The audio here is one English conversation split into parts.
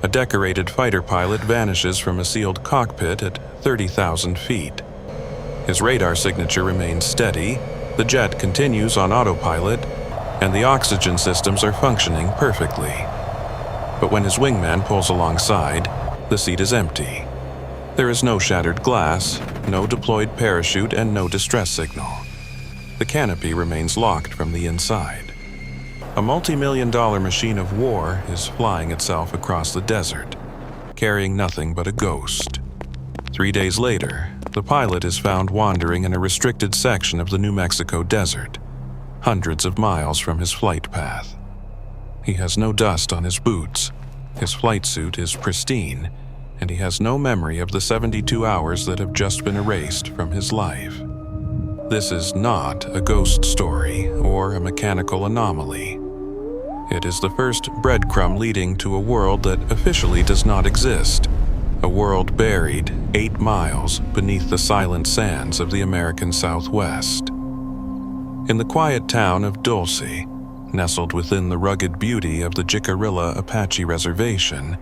A decorated fighter pilot vanishes from a sealed cockpit at 30,000 feet. His radar signature remains steady, the jet continues on autopilot, and the oxygen systems are functioning perfectly. But when his wingman pulls alongside, the seat is empty. There is no shattered glass, no deployed parachute, and no distress signal. The canopy remains locked from the inside. A multi-million-dollar machine of war is flying itself across the desert, carrying nothing but a ghost. 3 days later, the pilot is found wandering in a restricted section of the New Mexico desert, hundreds of miles from his flight path. He has no dust on his boots, his flight suit is pristine, and he has no memory of the 72 hours that have just been erased from his life. This is not a ghost story or a mechanical anomaly. It is the first breadcrumb leading to a world that officially does not exist, a world buried 8 miles beneath the silent sands of the American Southwest. In the quiet town of Dulce, nestled within the rugged beauty of the Jicarilla Apache Reservation,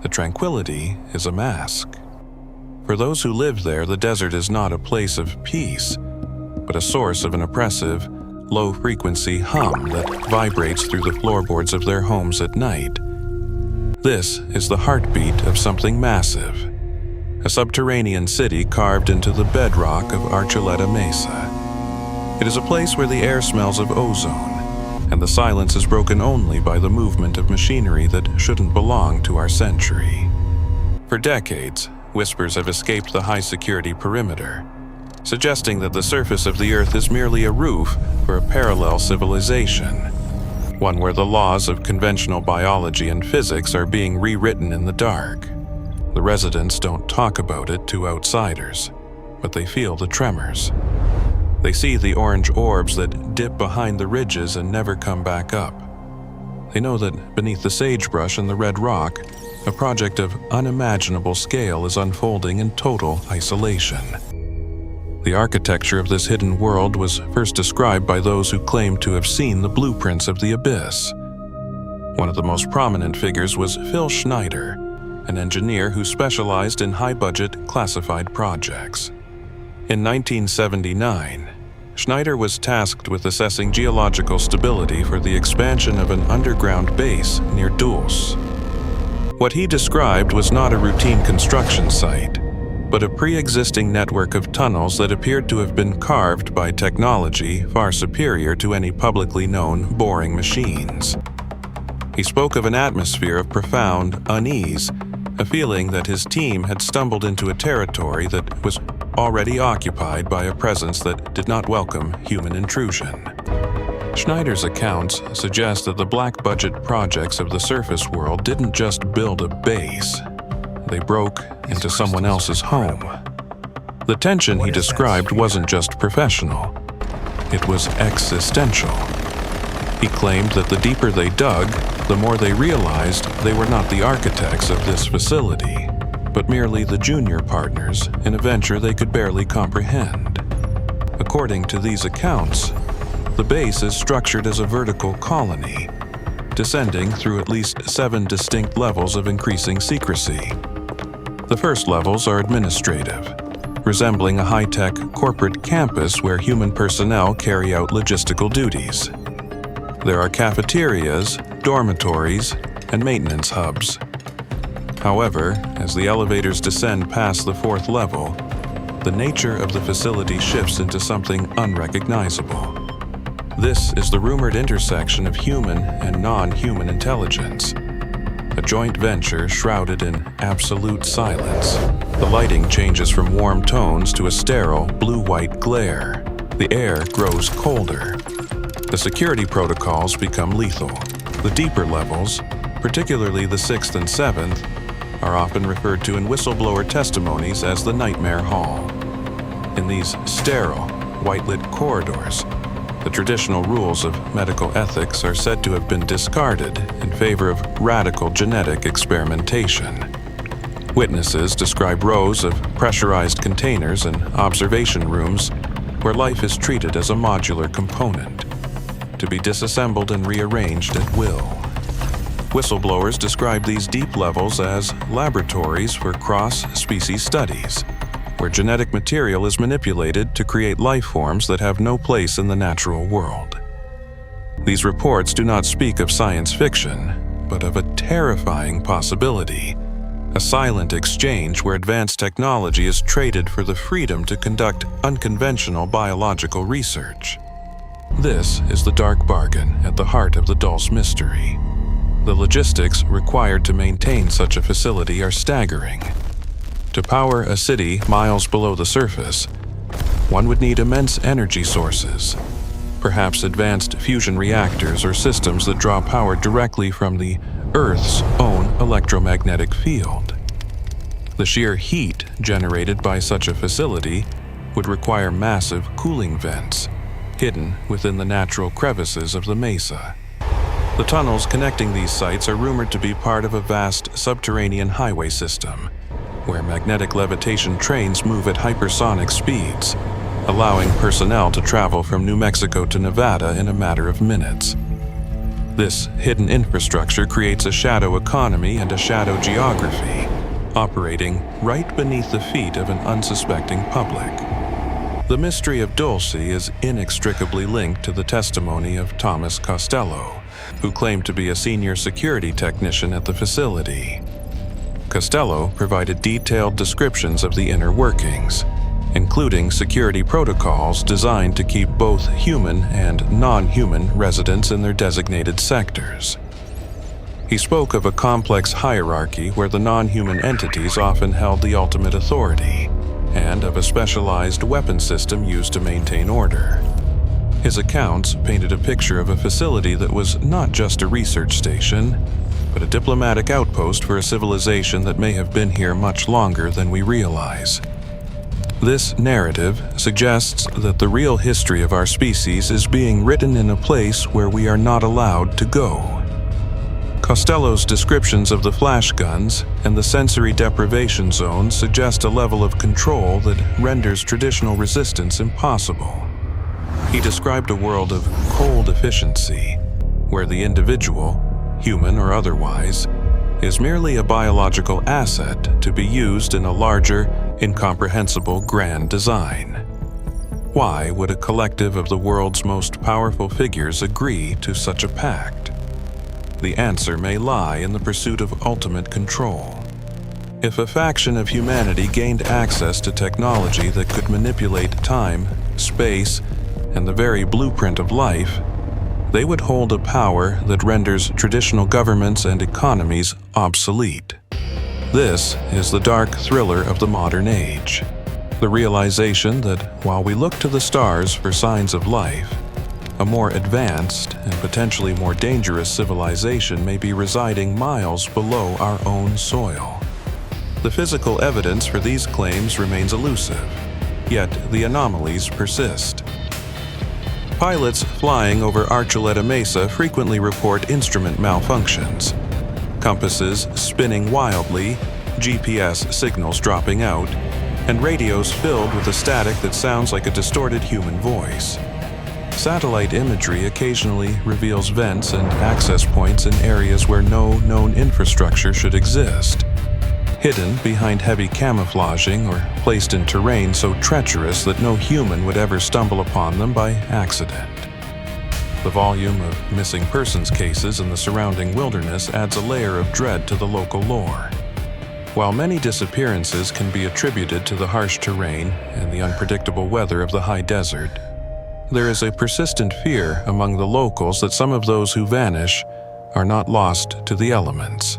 the tranquility is a mask. For those who live there, the desert is not a place of peace, but a source of an oppressive, low-frequency hum that vibrates through the floorboards of their homes at night. This is the heartbeat of something massive, a subterranean city carved into the bedrock of Archuleta Mesa. It is a place where the air smells of ozone, and the silence is broken only by the movement of machinery that shouldn't belong to our century. For decades, whispers have escaped the high-security perimeter, suggesting that the surface of the Earth is merely a roof for a parallel civilization, one where the laws of conventional biology and physics are being rewritten in the dark. The residents don't talk about it to outsiders, but they feel the tremors. They see the orange orbs that dip behind the ridges and never come back up. They know that beneath the sagebrush and the red rock, a project of unimaginable scale is unfolding in total isolation. The architecture of this hidden world was first described by those who claimed to have seen the blueprints of the abyss. One of the most prominent figures was Phil Schneider, an engineer who specialized in high-budget classified projects. In 1979, Schneider was tasked with assessing geological stability for the expansion of an underground base near Dulce. What he described was not a routine construction site, but a pre-existing network of tunnels that appeared to have been carved by technology far superior to any publicly known boring machines. He spoke of an atmosphere of profound unease, a feeling that his team had stumbled into a territory that was already occupied by a presence that did not welcome human intrusion. Schneider's accounts suggest that the black-budget projects of the surface world didn't just build a base. They broke into someone else's home. The tension he described wasn't just professional. It was existential. He claimed that the deeper they dug, the more they realized they were not the architects of this facility, but merely the junior partners in a venture they could barely comprehend. According to these accounts, the base is structured as a vertical colony, descending through at least 7 distinct levels of increasing secrecy. The first levels are administrative, resembling a high-tech corporate campus where human personnel carry out logistical duties. There are cafeterias, dormitories, and maintenance hubs. However, as the elevators descend past the 4th level, the nature of the facility shifts into something unrecognizable. This is the rumored intersection of human and non-human intelligence, a joint venture shrouded in absolute silence. The lighting changes from warm tones to a sterile blue-white glare. The air grows colder. The security protocols become lethal. The deeper levels, particularly the 6th and 7th, are often referred to in whistleblower testimonies as the Nightmare Hall. In these sterile, white-lit corridors, the traditional rules of medical ethics are said to have been discarded in favor of radical genetic experimentation. Witnesses describe rows of pressurized containers and observation rooms where life is treated as a modular component, to be disassembled and rearranged at will. Whistleblowers describe these deep levels as laboratories for cross-species studies, where genetic material is manipulated to create life forms that have no place in the natural world. These reports do not speak of science fiction, but of a terrifying possibility, a silent exchange where advanced technology is traded for the freedom to conduct unconventional biological research. This is the dark bargain at the heart of the Dulce mystery. The logistics required to maintain such a facility are staggering. To power a city miles below the surface, one would need immense energy sources, perhaps advanced fusion reactors or systems that draw power directly from the Earth's own electromagnetic field. The sheer heat generated by such a facility would require massive cooling vents, hidden within the natural crevices of the mesa. The tunnels connecting these sites are rumored to be part of a vast subterranean highway system, where magnetic levitation trains move at hypersonic speeds, allowing personnel to travel from New Mexico to Nevada in a matter of minutes. This hidden infrastructure creates a shadow economy and a shadow geography, operating right beneath the feet of an unsuspecting public. The mystery of Dulce is inextricably linked to the testimony of Thomas Costello, who claimed to be a senior security technician at the facility. Costello provided detailed descriptions of the inner workings, including security protocols designed to keep both human and non-human residents in their designated sectors. He spoke of a complex hierarchy where the non-human entities often held the ultimate authority, and of a specialized weapon system used to maintain order. His accounts painted a picture of a facility that was not just a research station, but a diplomatic outpost for a civilization that may have been here much longer than we realize. This narrative suggests that the real history of our species is being written in a place where we are not allowed to go. Costello's descriptions of the flash guns and the sensory deprivation zones suggest a level of control that renders traditional resistance impossible. He described a world of cold efficiency, where the individual, human or otherwise, is merely a biological asset to be used in a larger, incomprehensible grand design. Why would a collective of the world's most powerful figures agree to such a pact? The answer may lie in the pursuit of ultimate control. If a faction of humanity gained access to technology that could manipulate time, space, and the very blueprint of life, they would hold a power that renders traditional governments and economies obsolete. This is the dark thriller of the modern age. The realization that while we look to the stars for signs of life, a more advanced and potentially more dangerous civilization may be residing miles below our own soil. The physical evidence for these claims remains elusive, yet the anomalies persist. Pilots flying over Archuleta Mesa frequently report instrument malfunctions, compasses spinning wildly, GPS signals dropping out, and radios filled with a static that sounds like a distorted human voice. Satellite imagery occasionally reveals vents and access points in areas where no known infrastructure should exist, hidden behind heavy camouflaging or placed in terrain so treacherous that no human would ever stumble upon them by accident. The volume of missing persons cases in the surrounding wilderness adds a layer of dread to the local lore. While many disappearances can be attributed to the harsh terrain and the unpredictable weather of the high desert, there is a persistent fear among the locals that some of those who vanish are not lost to the elements.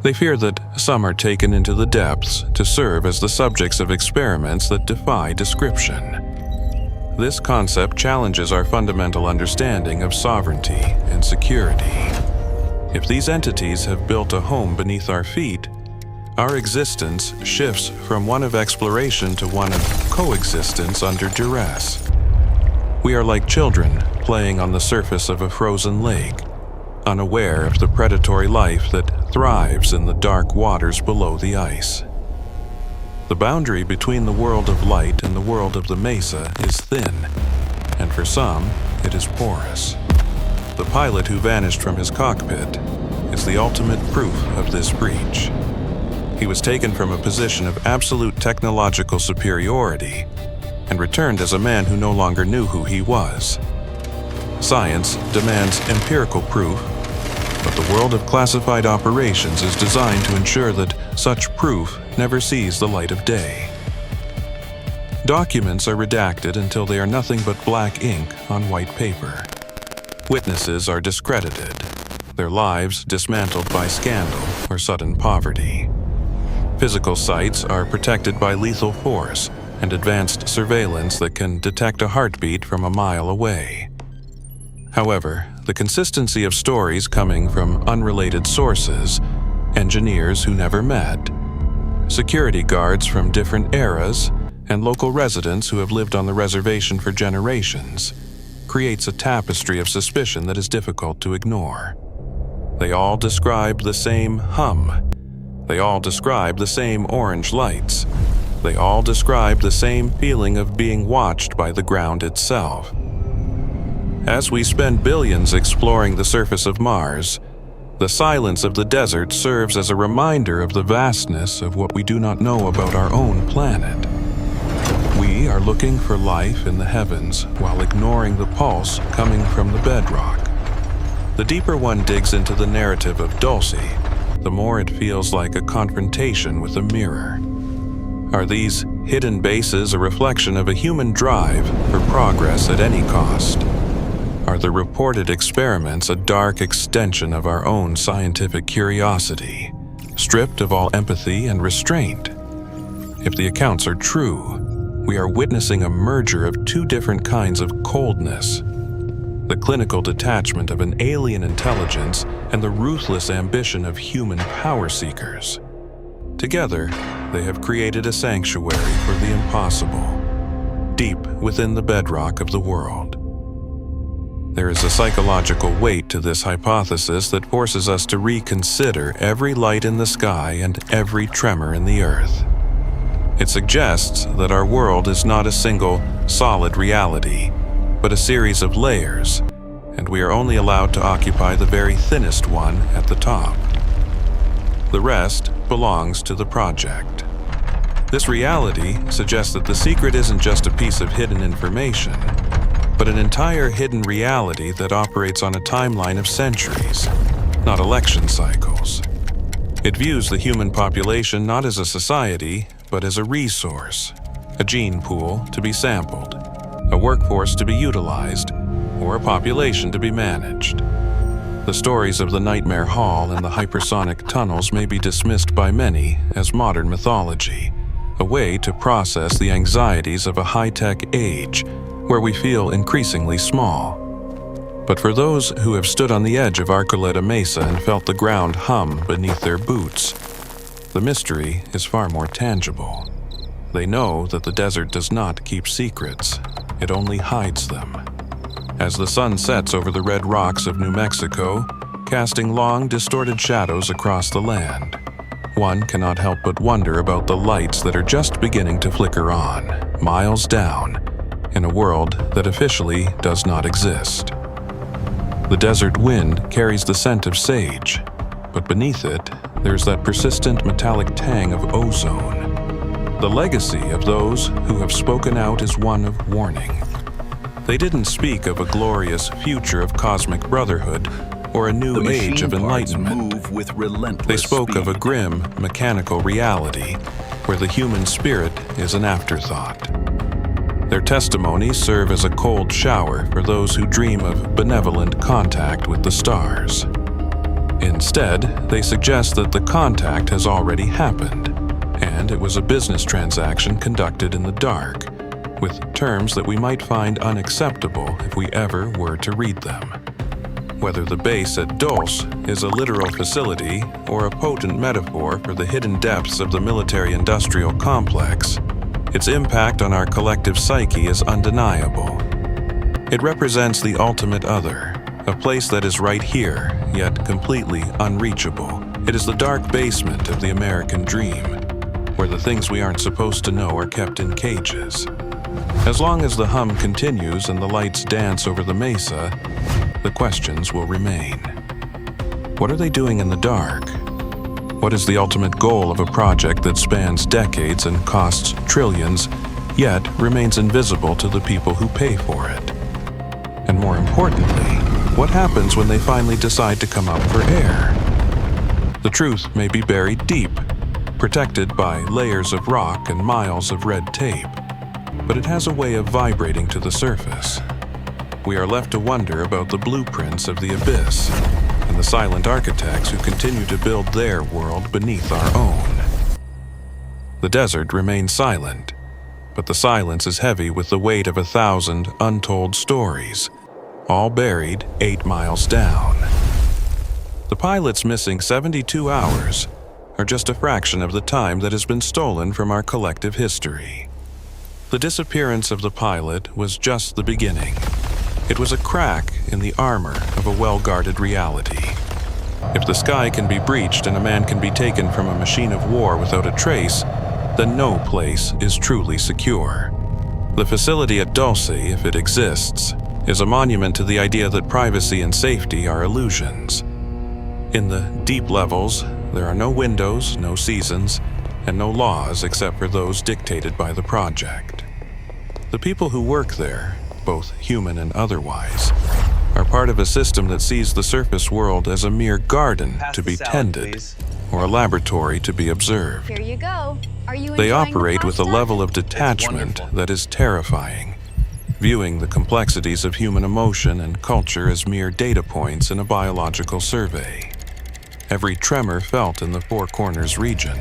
They fear that some are taken into the depths to serve as the subjects of experiments that defy description. This concept challenges our fundamental understanding of sovereignty and security. If these entities have built a home beneath our feet, our existence shifts from one of exploration to one of coexistence under duress. We are like children playing on the surface of a frozen lake, unaware of the predatory life that thrives in the dark waters below the ice. The boundary between the world of light and the world of the mesa is thin, and for some, it is porous. The pilot who vanished from his cockpit is the ultimate proof of this breach. He was taken from a position of absolute technological superiority and returned as a man who no longer knew who he was. Science demands empirical proof, but the world of classified operations is designed to ensure that such proof never sees the light of day. Documents are redacted until they are nothing but black ink on white paper. Witnesses are discredited, their lives dismantled by scandal or sudden poverty. Physical sites are protected by lethal force and advanced surveillance that can detect a heartbeat from a mile away. However, the consistency of stories coming from unrelated sources, engineers who never met, security guards from different eras, and local residents who have lived on the reservation for generations, creates a tapestry of suspicion that is difficult to ignore. They all describe the same hum. They all describe the same orange lights. They all describe the same feeling of being watched by the ground itself. As we spend billions exploring the surface of Mars, the silence of the desert serves as a reminder of the vastness of what we do not know about our own planet. We are looking for life in the heavens while ignoring the pulse coming from the bedrock. The deeper one digs into the narrative of Dulce, the more it feels like a confrontation with a mirror. Are these hidden bases a reflection of a human drive for progress at any cost? Are the reported experiments a dark extension of our own scientific curiosity, stripped of all empathy and restraint? If the accounts are true, we are witnessing a merger of two different kinds of coldness: the clinical detachment of an alien intelligence and the ruthless ambition of human power seekers. Together, they have created a sanctuary for the impossible, deep within the bedrock of the world. There is a psychological weight to this hypothesis that forces us to reconsider every light in the sky and every tremor in the earth. It suggests that our world is not a single, solid reality, but a series of layers, and we are only allowed to occupy the very thinnest one at the top. The rest belongs to the project. This reality suggests that the secret isn't just a piece of hidden information, but an entire hidden reality that operates on a timeline of centuries, not election cycles. It views the human population not as a society, but as a resource, a gene pool to be sampled, a workforce to be utilized, or a population to be managed. The stories of the Nightmare Hall and the hypersonic tunnels may be dismissed by many as modern mythology, a way to process the anxieties of a high-tech age where we feel increasingly small. But for those who have stood on the edge of Archuleta Mesa and felt the ground hum beneath their boots, the mystery is far more tangible. They know that the desert does not keep secrets, it only hides them. As the sun sets over the red rocks of New Mexico, casting long, distorted shadows across the land, one cannot help but wonder about the lights that are just beginning to flicker on, miles down, in a world that officially does not exist. The desert wind carries the scent of sage, but beneath it, there's that persistent metallic tang of ozone. The legacy of those who have spoken out is one of warning. They didn't speak of a glorious future of cosmic brotherhood or a new age of enlightenment. They spoke of a grim, mechanical reality where the human spirit is an afterthought. Their testimonies serve as a cold shower for those who dream of benevolent contact with the stars. Instead, they suggest that the contact has already happened, and it was a business transaction conducted in the dark, with terms that we might find unacceptable if we ever were to read them. Whether the base at Dulce is a literal facility or a potent metaphor for the hidden depths of the military-industrial complex, its impact on our collective psyche is undeniable. It represents the ultimate other, a place that is right here, yet completely unreachable. It is the dark basement of the American dream, where the things we aren't supposed to know are kept in cages. As long as the hum continues and the lights dance over the mesa, the questions will remain. What are they doing in the dark? What is the ultimate goal of a project that spans decades and costs trillions, yet remains invisible to the people who pay for it? And more importantly, what happens when they finally decide to come up for air? The truth may be buried deep, protected by layers of rock and miles of red tape, but it has a way of vibrating to the surface. We are left to wonder about the blueprints of the abyss and the silent architects who continue to build their world beneath our own. The desert remains silent, but the silence is heavy with the weight of 1,000 untold stories, all buried 8 miles down. The pilot's missing 72 hours are just a fraction of the time that has been stolen from our collective history. The disappearance of the pilot was just the beginning. It was a crack in the armor of a well-guarded reality. If the sky can be breached and a man can be taken from a machine of war without a trace, then no place is truly secure. The facility at Dulce, if it exists, is a monument to the idea that privacy and safety are illusions. In the deep levels, there are no windows, no seasons, and no laws except for those dictated by the project. The people who work there, both human and otherwise, are part of a system that sees the surface world as a mere garden to be tended, or a laboratory to be observed. Here you go. Are you They enjoying operate the with a pasta? level of detachment that is terrifying, viewing the complexities of human emotion and culture as mere data points in a biological survey. Every tremor felt in the Four Corners region,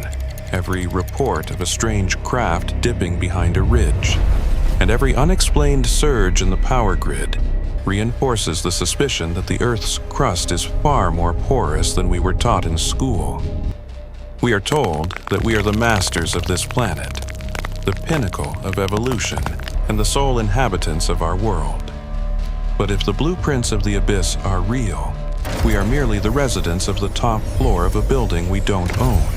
every report of a strange craft dipping behind a ridge, and every unexplained surge in the power grid reinforces the suspicion that the Earth's crust is far more porous than we were taught in school. We are told that we are the masters of this planet, the pinnacle of evolution, and the sole inhabitants of our world. But if the blueprints of the abyss are real, we are merely the residents of the top floor of a building we don't own.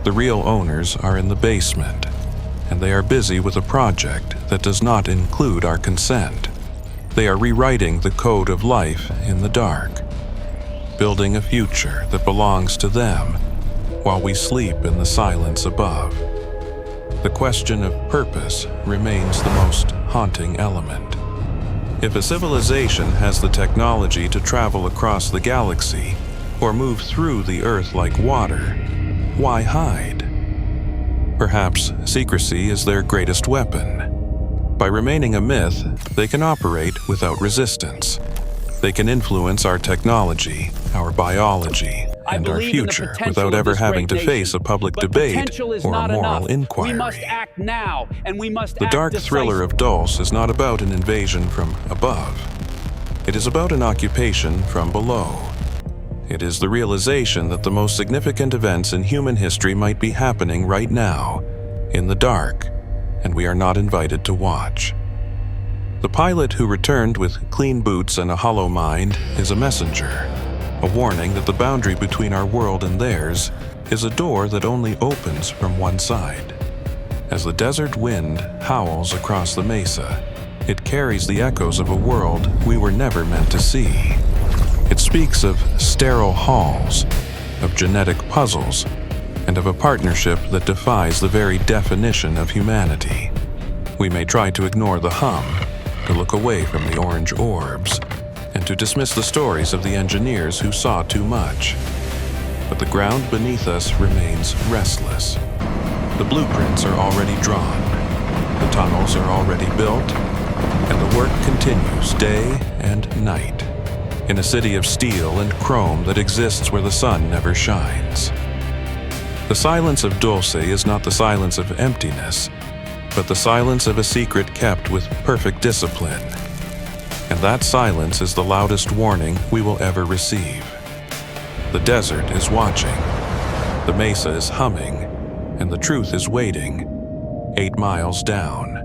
The real owners are in the basement, and they are busy with a project that does not include our consent. They are rewriting the code of life in the dark, building a future that belongs to them while we sleep in the silence above. The question of purpose remains the most haunting element. If a civilization has the technology to travel across the galaxy or move through the Earth like water, why hide? Perhaps secrecy is their greatest weapon. By remaining a myth, they can operate without resistance. They can influence our technology, our biology, and our future without ever having to face a public debate or a moral inquiry. We must act now, and we must The act dark thriller of Dulce is not about an invasion from above. It is about an occupation from below. It is the realization that the most significant events in human history might be happening right now, in the dark, and we are not invited to watch. The pilot who returned with clean boots and a hollow mind is a messenger, a warning that the boundary between our world and theirs is a door that only opens from one side. As the desert wind howls across the mesa, it carries the echoes of a world we were never meant to see. It speaks of sterile halls, of genetic puzzles, and of a partnership that defies the very definition of humanity. We may try to ignore the hum, to look away from the orange orbs, and to dismiss the stories of the engineers who saw too much. But the ground beneath us remains restless. The blueprints are already drawn, the tunnels are already built, and the work continues day and night, in a city of steel and chrome that exists where the sun never shines. The silence of Dulce is not the silence of emptiness, but the silence of a secret kept with perfect discipline. And that silence is the loudest warning we will ever receive. The desert is watching, the mesa is humming, and the truth is waiting, 8 miles down.